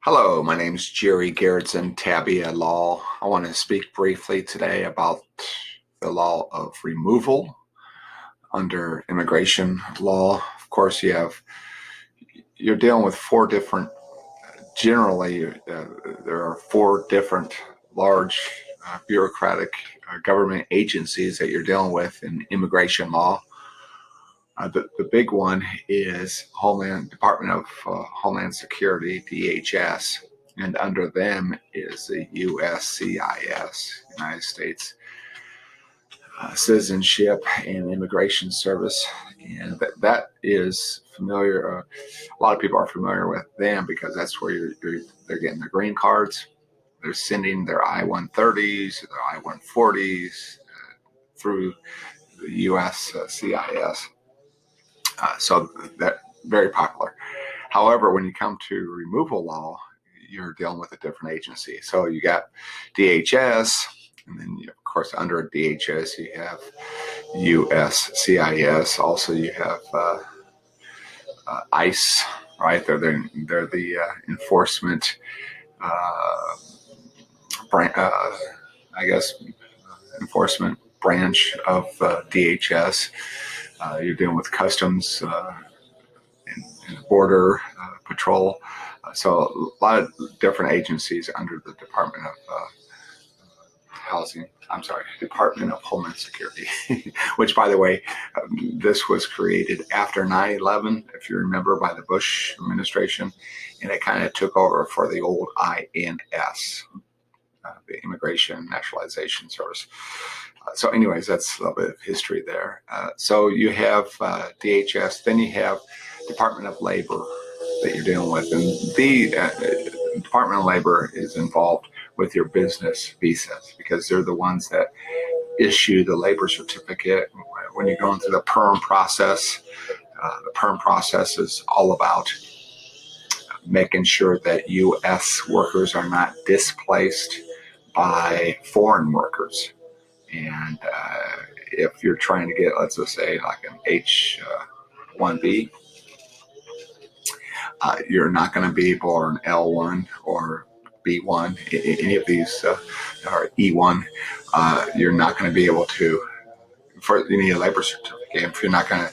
Hello, my name is Gerritsen, Tabea Law. I want to speak briefly today about the law of removal under immigration law. Of course, you're dealing with generally, there are four different large bureaucratic government agencies that you're dealing with in immigration law. The big one is Department of Homeland Security, DHS, and under them is the USCIS, United States Citizenship and Immigration Service, and that is familiar. A lot of people are familiar with them because that's where they're getting their green cards. They're sending their I-130s, their I-140s through the USCIS. So that very popular. However, when you come to removal law, you're dealing with a different agency. So you got DHS, and then of course under DHS you have USCIS. Also you have ICE, right? They're the enforcement, I guess, enforcement branch of DHS. You're dealing with customs and border patrol. So a lot of different agencies under the Department of Department of Homeland Security, which, by the way, this was created after 9/11, if you remember, by the Bush administration, and it kind of took over for the old INS, the Immigration and Naturalization Service. So anyways, that's a little bit of history there. So you have DHS, then you have Department of Labor that you're dealing with. And the Department of Labor is involved with your business visas because they're the ones that issue the labor certificate. When you're going through the perm process, the perm process is all about making sure that U.S. workers are not displaced by foreign workers. And if you're trying to get, let's just say, like an H-1B, you're not going to be able, or an L1 or B1, any of these, or E1, you're not going to be able to, you need a labor certificate. If you're not going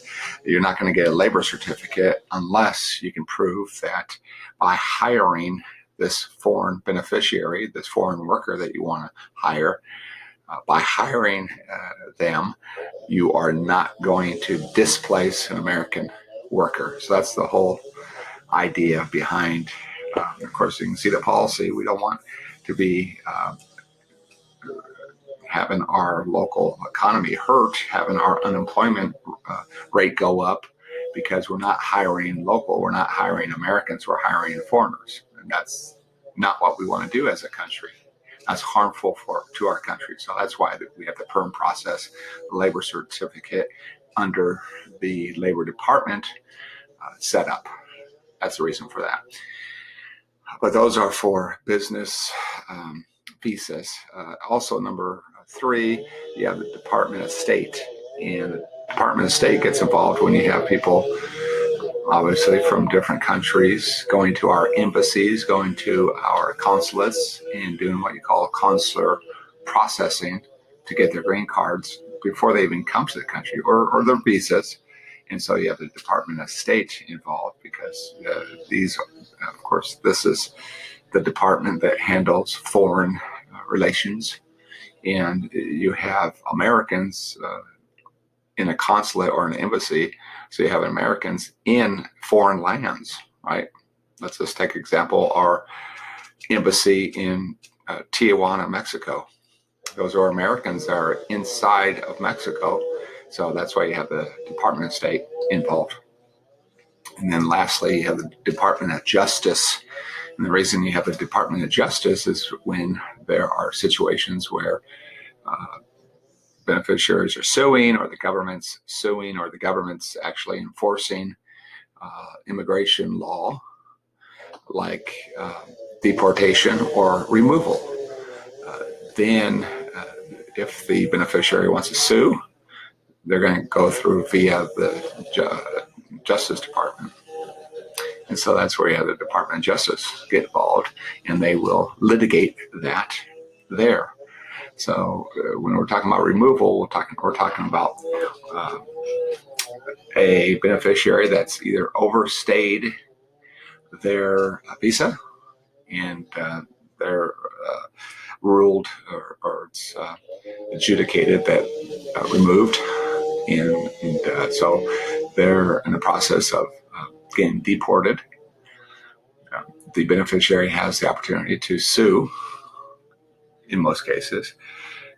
to get a labor certificate unless you can prove that by hiring this foreign beneficiary, this foreign worker that you want to hire, by hiring them, you are not going to displace an American worker. So that's the whole idea behind, of course, you can see the policy. We don't want to be having our local economy hurt, having our unemployment rate go up because we're not hiring local, we're not hiring Americans, we're hiring foreigners. And that's not what we want to do as a country. That's harmful to our country. So that's why we have the perm process, the labor certificate under the Labor Department set up. That's the reason for that. But those are for business visas. Also, number 3, you have the Department of State. And the Department of State gets involved when you have people, obviously, from different countries going to our embassies, going to our consulates, and doing what you call consular processing to get their green cards before they even come to the country, or their visas. And so you have the Department of State involved because of course, this is the department that handles foreign relations. And you have Americans in a consulate or an embassy. So you have Americans in foreign lands, right? Let's just take example, our embassy in Tijuana, Mexico. Those are Americans that are inside of Mexico. So that's why you have the Department of State involved. And then lastly, you have the Department of Justice. And the reason you have the Department of Justice is when there are situations where beneficiaries are suing, or the government's suing, or the government's actually enforcing immigration law, like deportation or removal. Then if the beneficiary wants to sue, they're going to go through via the Justice Department. And so that's where you have the Department of Justice get involved, and they will litigate that there. So when we're talking about removal, we're talking about a beneficiary that's either overstayed their visa and they're ruled or it's adjudicated that removed, and so they're in the process of getting deported. The beneficiary has the opportunity to sue, in most cases,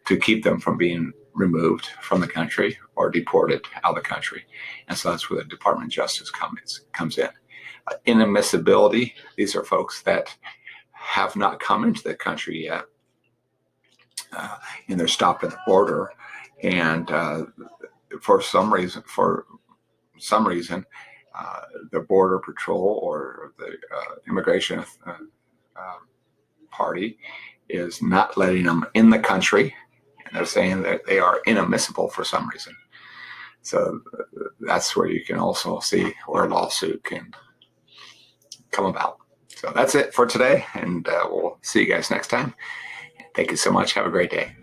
to keep them from being removed from the country or deported out of the country. And so that's where the Department of Justice comes in. Inadmissibility, these are folks that have not come into the country yet, and they're stopped at the border, and for some reason, the Border Patrol or the Immigration Party is not letting them in the country, and they're saying that they are inadmissible for some reason. So that's where you can also see where a lawsuit can come about. So that's it for today, and we'll see you guys next time. Thank you so much. Have a great day.